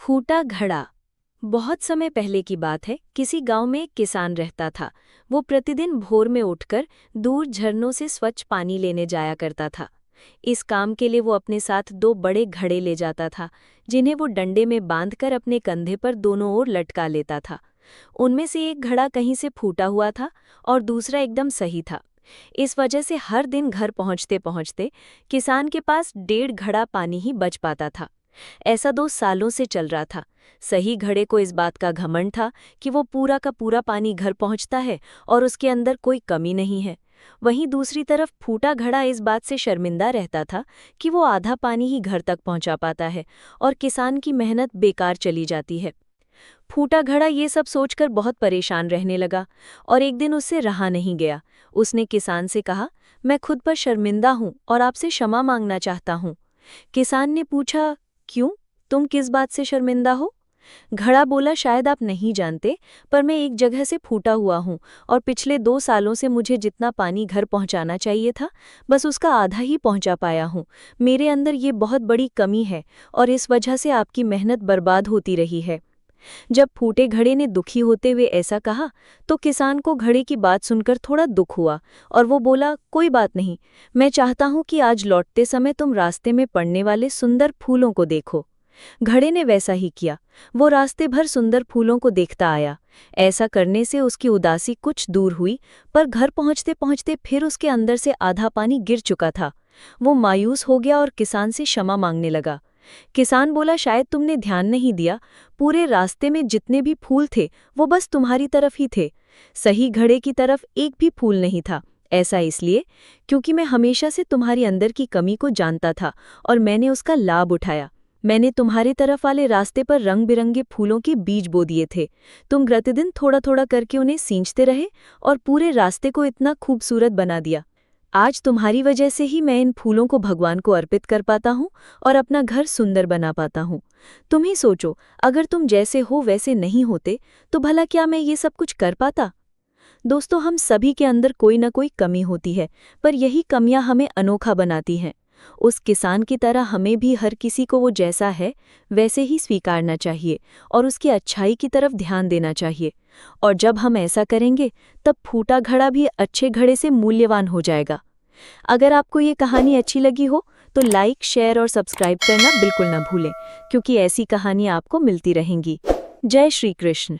फूटा घड़ा। बहुत समय पहले की बात है। किसी गांव में एक किसान रहता था। वो प्रतिदिन भोर में उठकर दूर झरनों से स्वच्छ पानी लेने जाया करता था। इस काम के लिए वो अपने साथ दो बड़े घड़े ले जाता था, जिन्हें वो डंडे में बांधकर अपने कंधे पर दोनों ओर लटका लेता था। उनमें से एक घड़ा कहीं से फूटा हुआ था और दूसरा एकदम सही था। इस वजह से हर दिन घर पहुंचते पहुंचते किसान के पास 1.5 घड़ा पानी ही बच पाता था। ऐसा 2 सालों से चल रहा था। सही घड़े को इस बात का घमंड था कि वो पूरा का पूरा पानी घर पहुंचता है और उसके अंदर कोई कमी नहीं है। वहीं दूसरी तरफ फूटा घड़ा इस बात से शर्मिंदा रहता था कि वो आधा पानी ही घर तक पहुंचा पाता है और किसान की मेहनत बेकार चली जाती है। फूटा घड़ा ये सब सोचकर बहुत परेशान रहने लगा और एक दिन उससे रहा नहीं गया। उसने किसान से कहा, मैं खुद पर शर्मिंदा हूँ और आपसे क्षमा मांगना चाहता हूँ। किसान ने पूछा, क्यों? तुम किस बात से शर्मिंदा हो? घड़ा बोला, शायद आप नहीं जानते, पर मैं एक जगह से फूटा हुआ हूँ और पिछले 2 सालों से मुझे जितना पानी घर पहुँचाना चाहिए था, बस उसका आधा ही पहुँचा पाया हूँ। मेरे अंदर ये बहुत बड़ी कमी है और इस वजह से आपकी मेहनत बर्बाद होती रही है। जब फूटे घड़े ने दुखी होते हुए ऐसा कहा, तो किसान को घड़े की बात सुनकर थोड़ा दुख हुआ और वो बोला, कोई बात नहीं, मैं चाहता हूँ कि आज लौटते समय तुम रास्ते में पड़ने वाले सुंदर फूलों को देखो। घड़े ने वैसा ही किया। वो रास्ते भर सुंदर फूलों को देखता आया। ऐसा करने से उसकी उदासी कुछ दूर हुई, पर घर पहुंचते पहुंचते फिर उसके अंदर से आधा पानी गिर चुका था। वो मायूस हो गया और किसान से क्षमा मांगने लगा। किसान बोला, शायद तुमने ध्यान नहीं दिया, पूरे रास्ते में जितने भी फूल थे वो बस तुम्हारी तरफ ही थे। सही घड़े की तरफ एक भी फूल नहीं था। ऐसा इसलिए क्योंकि मैं हमेशा से तुम्हारी अंदर की कमी को जानता था और मैंने उसका लाभ उठाया। मैंने तुम्हारे तरफ वाले रास्ते पर रंग बिरंगे फूलों के बीज बो दिए थे। तुम प्रतिदिन थोड़ा थोड़ा करके उन्हें सींचते रहे और पूरे रास्ते को इतना खूबसूरत बना दिया। आज तुम्हारी वजह से ही मैं इन फूलों को भगवान को अर्पित कर पाता हूँ और अपना घर सुंदर बना पाता हूँ। तुम ही सोचो, अगर तुम जैसे हो वैसे नहीं होते तो भला क्या मैं ये सब कुछ कर पाता? दोस्तों, हम सभी के अंदर कोई ना कोई कमी होती है, पर यही कमियां हमें अनोखा बनाती हैं। उस किसान की तरह हमें भी हर किसी को वो जैसा है वैसे ही स्वीकारना चाहिए और उसकी अच्छाई की तरफ ध्यान देना चाहिए। और जब हम ऐसा करेंगे, तब फूटा घड़ा भी अच्छे घड़े से मूल्यवान हो जाएगा। अगर आपको ये कहानी अच्छी लगी हो तो लाइक, शेयर और सब्सक्राइब करना बिल्कुल ना भूलें, क्योंकि ऐसी कहानियाँ आपको मिलती रहेंगी। जय श्री कृष्ण।